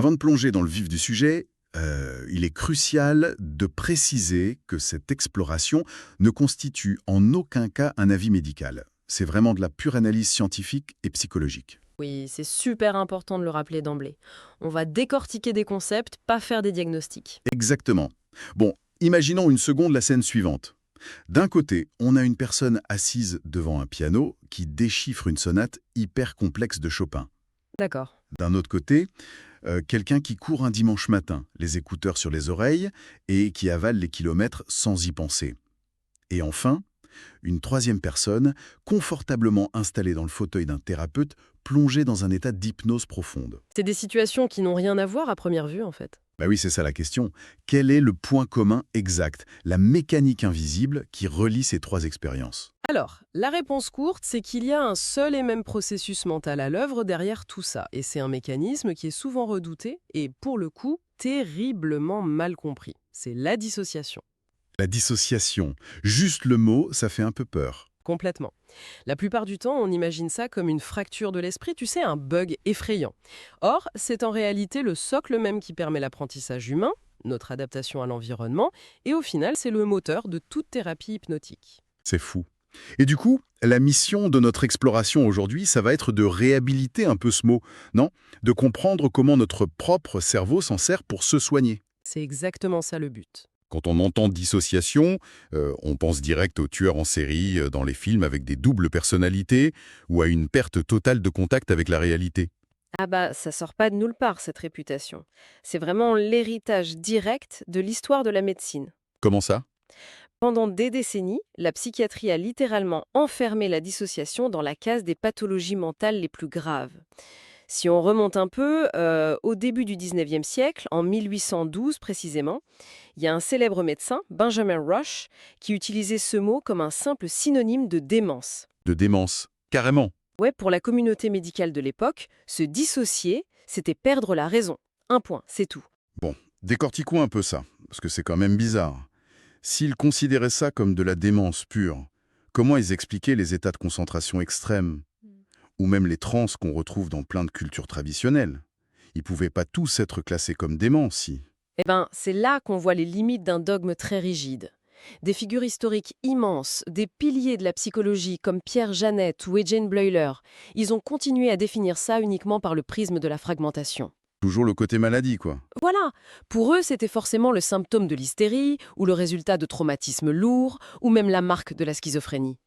Avant de plonger dans le vif du sujet, il est crucial de préciser que cette exploration ne constitue en aucun cas un avis médical. C'est vraiment de la pure analyse scientifique et psychologique. Oui, c'est super important de le rappeler d'emblée. On va décortiquer des concepts, pas faire des diagnostics. Exactement. Bon, imaginons une seconde la scène suivante. D'un côté, on a une personne assise devant un piano qui déchiffre une sonate hyper complexe de Chopin. D'accord. D'un autre côté, quelqu'un qui court un dimanche matin, les écouteurs sur les oreilles, et qui avale les kilomètres sans y penser. Et enfin, une troisième personne, confortablement installée dans le fauteuil d'un thérapeute, plongée dans un état d'hypnose profonde. C'est des situations qui n'ont rien à voir à première vue, en fait. Bah oui, c'est ça la question. Quel est le point commun exact, la mécanique invisible qui relie ces trois expériences? Alors, la réponse courte, c'est qu'il y a un seul et même processus mental à l'œuvre derrière tout ça. Et c'est un mécanisme qui est souvent redouté et, pour le coup, terriblement mal compris. C'est la dissociation. La dissociation. Juste le mot, ça fait un peu peur. Complètement. La plupart du temps, on imagine ça comme une fracture de l'esprit, tu sais, un bug effrayant. Or, c'est en réalité le socle même qui permet l'apprentissage humain, notre adaptation à l'environnement, et au final, c'est le moteur de toute thérapie hypnotique. C'est fou. Et du coup, la mission de notre exploration aujourd'hui, ça va être de réhabiliter un peu ce mot, non? De comprendre comment notre propre cerveau s'en sert pour se soigner. C'est exactement ça le but. Quand on entend dissociation, on pense direct aux tueurs en série dans les films avec des doubles personnalités ou à une perte totale de contact avec la réalité. Ah bah, ça sort pas de nulle part, cette réputation. C'est vraiment l'héritage direct de l'histoire de la médecine. Comment ça? Pendant des décennies, la psychiatrie a littéralement enfermé la dissociation dans la case des pathologies mentales les plus graves. Si on remonte un peu, au début du 19e siècle, en 1812 précisément, il y a un célèbre médecin, Benjamin Rush, qui utilisait ce mot comme un simple synonyme de démence. De démence. Carrément. Ouais, pour la communauté médicale de l'époque, se dissocier, c'était perdre la raison. Un point, c'est tout. Bon, décortiquons un peu ça, parce que c'est quand même bizarre. S'ils considéraient ça comme de la démence pure, comment ils expliquaient les états de concentration extrêmes, ou même les transes qu'on retrouve dans plein de cultures traditionnelles? Ils pouvaient pas tous être classés comme déments, si. Eh ben, c'est là qu'on voit les limites d'un dogme très rigide. Des figures historiques immenses, des piliers de la psychologie comme Pierre Janet ou Eugene Bleuler, ils ont continué à définir ça uniquement par le prisme de la fragmentation. Toujours le côté maladie, quoi. Voilà, pour eux, c'était forcément le symptôme de l'hystérie, ou le résultat de traumatismes lourds, ou même la marque de la schizophrénie.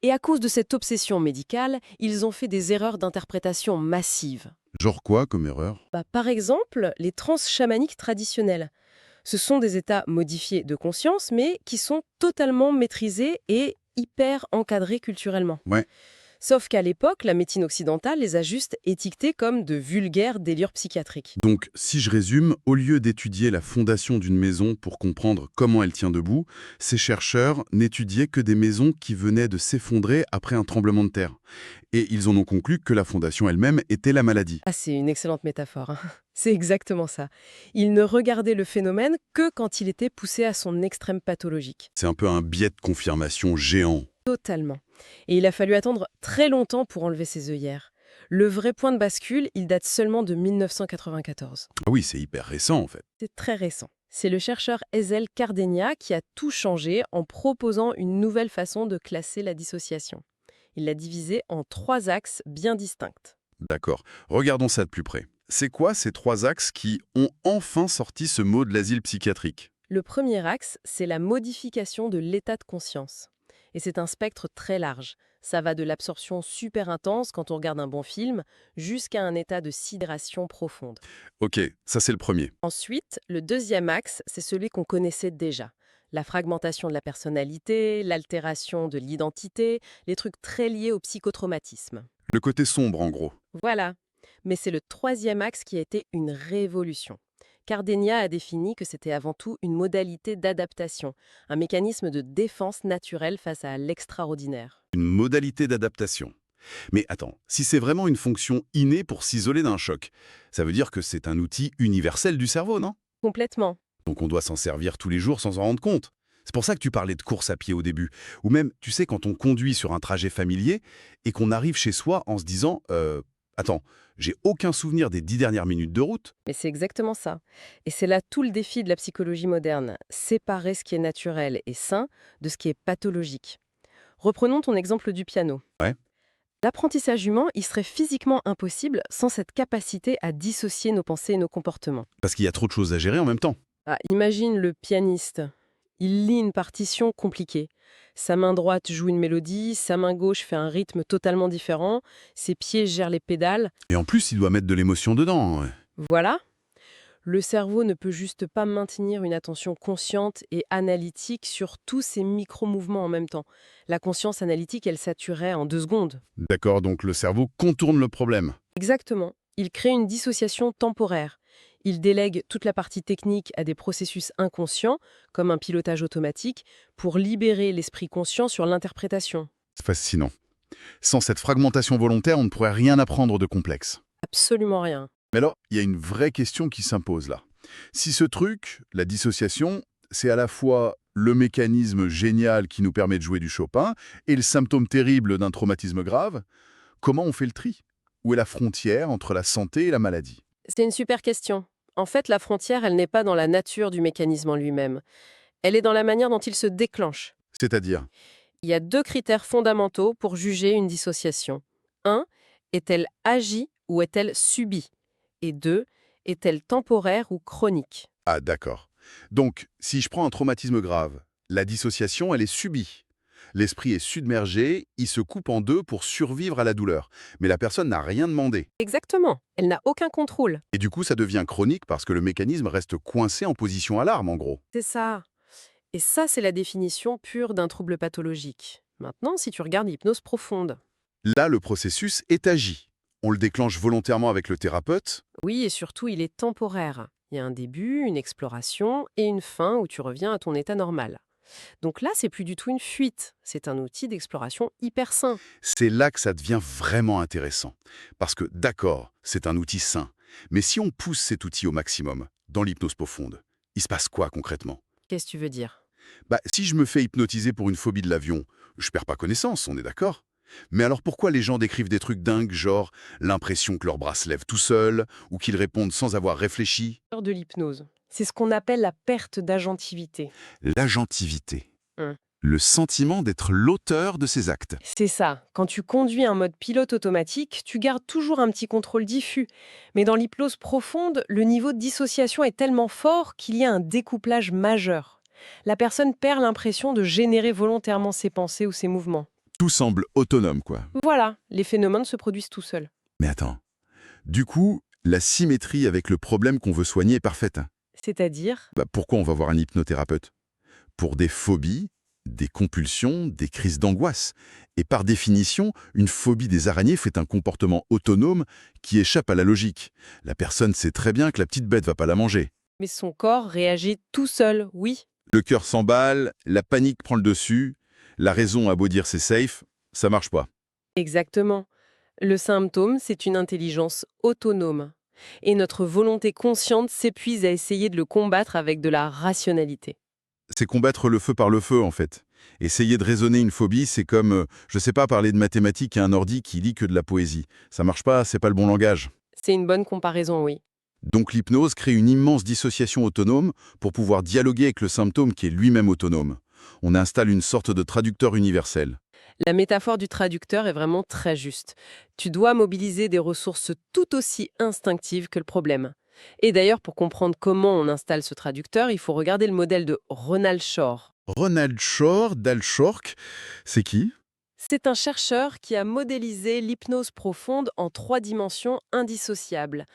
Et à cause de cette obsession médicale, ils ont fait des erreurs d'interprétation massives. Genre quoi comme erreur? Par exemple, les trans chamaniques traditionnelles. Ce sont des états modifiés de conscience, mais qui sont totalement maîtrisés et hyper encadrés culturellement. Ouais. Sauf qu'à l'époque, la médecine occidentale les a juste étiquetés comme de vulgaires délires psychiatriques. Donc, si je résume, au lieu d'étudier la fondation d'une maison pour comprendre comment elle tient debout, ces chercheurs n'étudiaient que des maisons qui venaient de s'effondrer après un tremblement de terre. Et ils en ont conclu que la fondation elle-même était la maladie. Ah, c'est une excellente métaphore, hein. C'est exactement ça. Ils ne regardaient le phénomène que quand il était poussé à son extrême pathologique. C'est un peu un biais de confirmation géant. Totalement. Et il a fallu attendre très longtemps pour enlever ces œillères. Le vrai point de bascule, il date seulement de 1994. Ah oui, c'est hyper récent en fait. C'est très récent. C'est le chercheur Ezel Cardenia qui a tout changé en proposant une nouvelle façon de classer la dissociation. Il l'a divisée en trois axes bien distincts. D'accord. Regardons ça de plus près. C'est quoi ces trois axes qui ont enfin sorti ce mot de l'asile psychiatrique? Le premier axe, c'est la modification de l'état de conscience. Et c'est un spectre très large. Ça va de l'absorption super intense quand on regarde un bon film, jusqu'à un état de sidération profonde. Ok, ça c'est le premier. Ensuite, le deuxième axe, c'est celui qu'on connaissait déjà. La fragmentation de la personnalité, l'altération de l'identité, les trucs très liés au psychotraumatisme. Le côté sombre en gros. Voilà. Mais c'est le troisième axe qui a été une révolution. Cardenia a défini que c'était avant tout une modalité d'adaptation, un mécanisme de défense naturelle face à l'extraordinaire. Une modalité d'adaptation. Mais attends, si c'est vraiment une fonction innée pour s'isoler d'un choc, ça veut dire que c'est un outil universel du cerveau, non? Complètement. Donc on doit s'en servir tous les jours sans en rendre compte. C'est pour ça que tu parlais de course à pied au début. Ou même, tu sais, quand on conduit sur un trajet familier et qu'on arrive chez soi en se disant Attends, j'ai aucun souvenir des 10 dernières minutes de route. Mais c'est exactement ça. Et c'est là tout le défi de la psychologie moderne, séparer ce qui est naturel et sain de ce qui est pathologique. Reprenons ton exemple du piano. Ouais. L'apprentissage humain, il serait physiquement impossible sans cette capacité à dissocier nos pensées et nos comportements. Parce qu'il y a trop de choses à gérer en même temps. Ah, imagine le pianiste. Il lit une partition compliquée. Sa main droite joue une mélodie, sa main gauche fait un rythme totalement différent, ses pieds gèrent les pédales. Et en plus, il doit mettre de l'émotion dedans. Ouais. Voilà. Le cerveau ne peut juste pas maintenir une attention consciente et analytique sur tous ces micro-mouvements en même temps. La conscience analytique, elle saturait en 2 secondes. D'accord, donc le cerveau contourne le problème. Exactement. Il crée une dissociation temporaire. Il délègue toute la partie technique à des processus inconscients, comme un pilotage automatique, pour libérer l'esprit conscient sur l'interprétation. C'est fascinant. Sans cette fragmentation volontaire, on ne pourrait rien apprendre de complexe. Absolument rien. Mais alors, il y a une vraie question qui s'impose là. Si ce truc, la dissociation, c'est à la fois le mécanisme génial qui nous permet de jouer du Chopin et le symptôme terrible d'un traumatisme grave, comment on fait le tri? Où est la frontière entre la santé et la maladie? C'est une super question. En fait, la frontière, elle n'est pas dans la nature du mécanisme en lui-même. Elle est dans la manière dont il se déclenche. C'est-à-dire, Il y a 2 critères fondamentaux pour juger une dissociation. 1. Est-elle agie ou est-elle subie? Et 2. Est-elle temporaire ou chronique? ah d'accord. Donc, si je prends un traumatisme grave, la dissociation, elle est subie. L'esprit est submergé, il se coupe en deux pour survivre à la douleur. Mais la personne n'a rien demandé. Exactement. Elle n'a aucun contrôle. Et du coup, ça devient chronique parce que le mécanisme reste coincé en position alarme, en gros. C'est ça. Et ça, c'est la définition pure d'un trouble pathologique. Maintenant, si tu regardes l'hypnose profonde. Là, le processus est agi. On le déclenche volontairement avec le thérapeute. Oui, et surtout, il est temporaire. Il y a un début, une exploration et une fin où tu reviens à ton état normal. Donc là, c'est plus du tout une fuite. C'est un outil d'exploration hyper sain. C'est là que ça devient vraiment intéressant. Parce que, d'accord, c'est un outil sain. Mais si on pousse cet outil au maximum, dans l'hypnose profonde, il se passe quoi concrètement? Qu'est-ce que tu veux dire? Si je me fais hypnotiser pour une phobie de l'avion, je perds pas connaissance, on est d'accord? Mais alors pourquoi les gens décrivent des trucs dingues, genre l'impression que leur bras se lève tout seul, ou qu'ils répondent sans avoir réfléchi? De l'hypnose. C'est ce qu'on appelle la perte d'agentivité. L'agentivité. Hum. Le sentiment d'être l'auteur de ses actes. C'est ça. Quand tu conduis un mode pilote automatique, tu gardes toujours un petit contrôle diffus. Mais dans l'hypnose profonde, le niveau de dissociation est tellement fort qu'il y a un découplage majeur. La personne perd l'impression de générer volontairement ses pensées ou ses mouvements. Tout semble autonome, quoi. Voilà, les phénomènes se produisent tout seuls. Mais attends. Du coup, la symétrie avec le problème qu'on veut soigner est parfaite. C'est-à-dire? Pourquoi on va voir un hypnothérapeute? Pour des phobies, des compulsions, des crises d'angoisse. Et par définition, une phobie des araignées fait un comportement autonome qui échappe à la logique. La personne sait très bien que la petite bête va pas la manger. Mais son corps réagit tout seul, oui. Le cœur s'emballe, la panique prend le dessus, la raison a beau dire c'est safe, ça marche pas. Exactement. Le symptôme, c'est une intelligence autonome. Et notre volonté consciente s'épuise à essayer de le combattre avec de la rationalité. C'est combattre le feu par le feu, en fait. Essayer de raisonner une phobie, c'est comme, je sais pas, parler de mathématiques à un ordi qui lit que de la poésie. Ça marche pas, c'est pas le bon langage. C'est une bonne comparaison, oui. Donc l'hypnose crée une immense dissociation autonome pour pouvoir dialoguer avec le symptôme qui est lui-même autonome. On installe une sorte de traducteur universel. La métaphore du traducteur est vraiment très juste. Tu dois mobiliser des ressources tout aussi instinctives que le problème. Et d'ailleurs, pour comprendre comment on installe ce traducteur, il faut regarder le modèle de Ronald Shore. Ronald Shore d'Alshork, c'est qui? C'est un chercheur qui a modélisé l'hypnose profonde en 3 dimensions indissociables.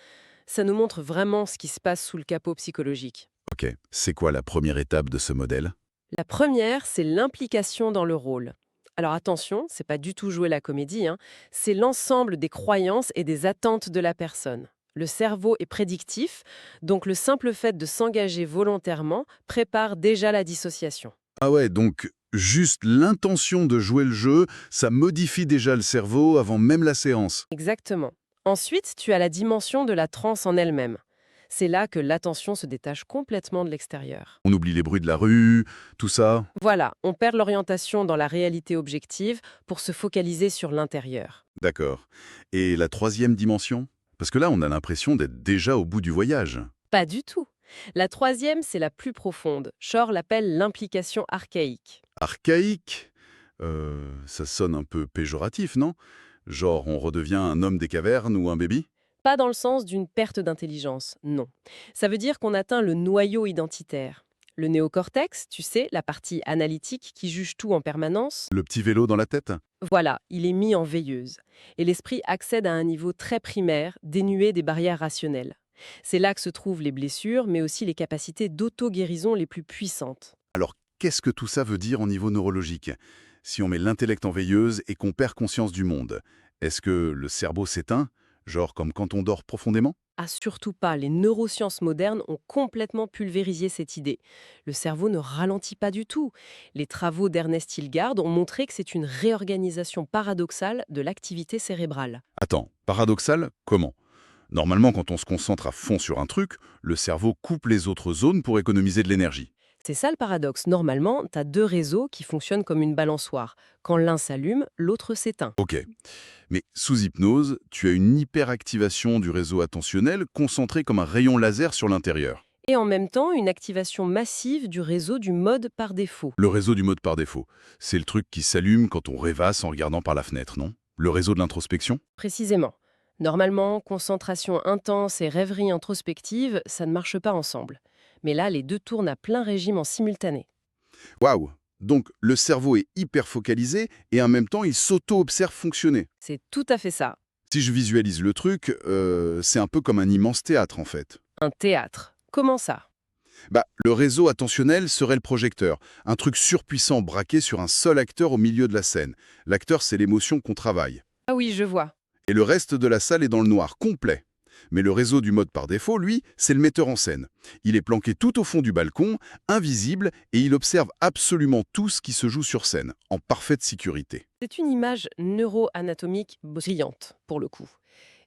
Ça nous montre vraiment ce qui se passe sous le capot psychologique. Ok, c'est quoi la première étape de ce modèle? La première, c'est l'implication dans le rôle. Alors attention, c'est pas du tout jouer la comédie, hein. C'est l'ensemble des croyances et des attentes de la personne. Le cerveau est prédictif, donc le simple fait de s'engager volontairement prépare déjà la dissociation. Ah ouais, donc juste l'intention de jouer le jeu, ça modifie déjà le cerveau avant même la séance. Exactement. Ensuite, tu as la dimension de la transe en elle-même. C'est là que l'attention se détache complètement de l'extérieur. On oublie les bruits de la rue, tout ça. Voilà, on perd l'orientation dans la réalité objective pour se focaliser sur l'intérieur. D'accord. Et la troisième dimension? Parce que là, on a l'impression d'être déjà au bout du voyage. Pas du tout. La troisième, c'est la plus profonde. Shor l'appelle l'implication archaïque. Archaïque? Ça sonne un peu péjoratif, non? Genre, on redevient un homme des cavernes ou un baby? Pas dans le sens d'une perte d'intelligence, non. Ça veut dire qu'on atteint le noyau identitaire. Le néocortex, tu sais, la partie analytique qui juge tout en permanence, Le petit vélo dans la tête? voilà, il est mis en veilleuse. Et l'esprit accède à un niveau très primaire, dénué des barrières rationnelles. C'est là que se trouvent les blessures, mais aussi les capacités d'auto-guérison les plus puissantes. Alors, qu'est-ce que tout ça veut dire au niveau neurologique? Si on met l'intellect en veilleuse et qu'on perd conscience du monde, est-ce que le cerveau s'éteint? Genre comme quand on dort profondément? Ah, surtout pas, les neurosciences modernes ont complètement pulvérisé cette idée. Le cerveau ne ralentit pas du tout. Les travaux d'Ernest Hilgard ont montré que c'est une réorganisation paradoxale de l'activité cérébrale. Attends, paradoxal, comment? Normalement, quand on se concentre à fond sur un truc, le cerveau coupe les autres zones pour économiser de l'énergie. C'est ça le paradoxe. Normalement, tu as deux réseaux qui fonctionnent comme une balançoire. Quand l'un s'allume, l'autre s'éteint. Ok. Mais sous hypnose, tu as une hyperactivation du réseau attentionnel concentré comme un rayon laser sur l'intérieur. Et en même temps, une activation massive du réseau du mode par défaut. Le réseau du mode par défaut, c'est le truc qui s'allume quand on rêvasse en regardant par la fenêtre, non? Le réseau de l'introspection? Précisément. Normalement, concentration intense et rêverie introspective, ça ne marche pas ensemble. Mais là, les deux tournent à plein régime en simultané. Waouh! Donc le cerveau est hyper focalisé et en même temps il s'auto-observe fonctionner. C'est tout à fait ça. Si je visualise le truc, c'est un peu comme un immense théâtre en fait. Un théâtre. Comment ça? Le réseau attentionnel serait le projecteur, un truc surpuissant braqué sur un seul acteur au milieu de la scène. L'acteur, c'est l'émotion qu'on travaille. Ah oui, je vois. Et le reste de la salle est dans le noir, complet. Mais le réseau du mode par défaut, lui, c'est le metteur en scène. Il est planqué tout au fond du balcon, invisible, et il observe absolument tout ce qui se joue sur scène, en parfaite sécurité. C'est une image neuroanatomique brillante, pour le coup.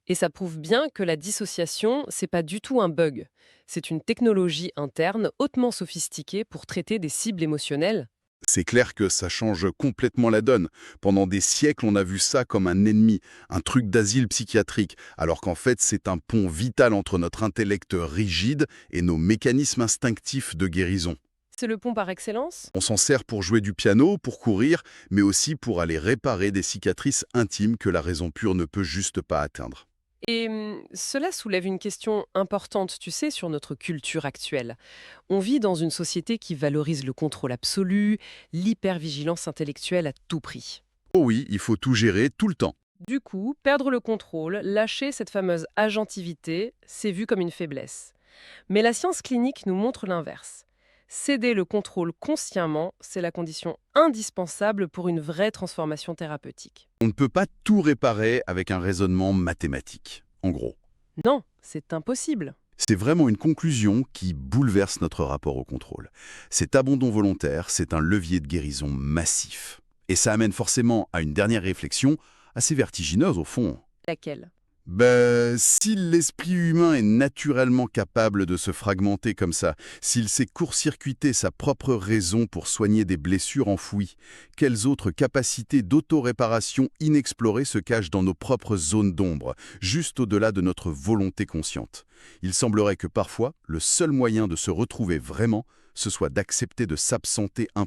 Et ça prouve bien que la dissociation, c'est pas du tout un bug. C'est une technologie interne hautement sophistiquée pour traiter des cibles émotionnelles. C'est clair que ça change complètement la donne. Pendant des siècles, on a vu ça comme un ennemi, un truc d'asile psychiatrique, alors qu'en fait, c'est un pont vital entre notre intellect rigide et nos mécanismes instinctifs de guérison. C'est le pont par excellence? On s'en sert pour jouer du piano, pour courir, mais aussi pour aller réparer des cicatrices intimes que la raison pure ne peut juste pas atteindre. Et cela soulève une question importante, tu sais, sur notre culture actuelle. On vit dans une société qui valorise le contrôle absolu, l'hypervigilance intellectuelle à tout prix. Oh oui, il faut tout gérer tout le temps. Du coup, perdre le contrôle, lâcher cette fameuse agentivité, c'est vu comme une faiblesse. Mais la science clinique nous montre l'inverse. Céder le contrôle consciemment, c'est la condition indispensable pour une vraie transformation thérapeutique. On ne peut pas tout réparer avec un raisonnement mathématique, en gros. Non, c'est impossible. C'est vraiment une conclusion qui bouleverse notre rapport au contrôle. Cet abandon volontaire, c'est un levier de guérison massif. Et ça amène forcément à une dernière réflexion, assez vertigineuse au fond. Laquelle? Si l'esprit humain est naturellement capable de se fragmenter comme ça, s'il sait court-circuiter sa propre raison pour soigner des blessures enfouies, quelles autres capacités d'auto-réparation inexplorées se cachent dans nos propres zones d'ombre, juste au-delà de notre volonté consciente? Il semblerait que parfois, le seul moyen de se retrouver vraiment, ce soit d'accepter de s'absenter un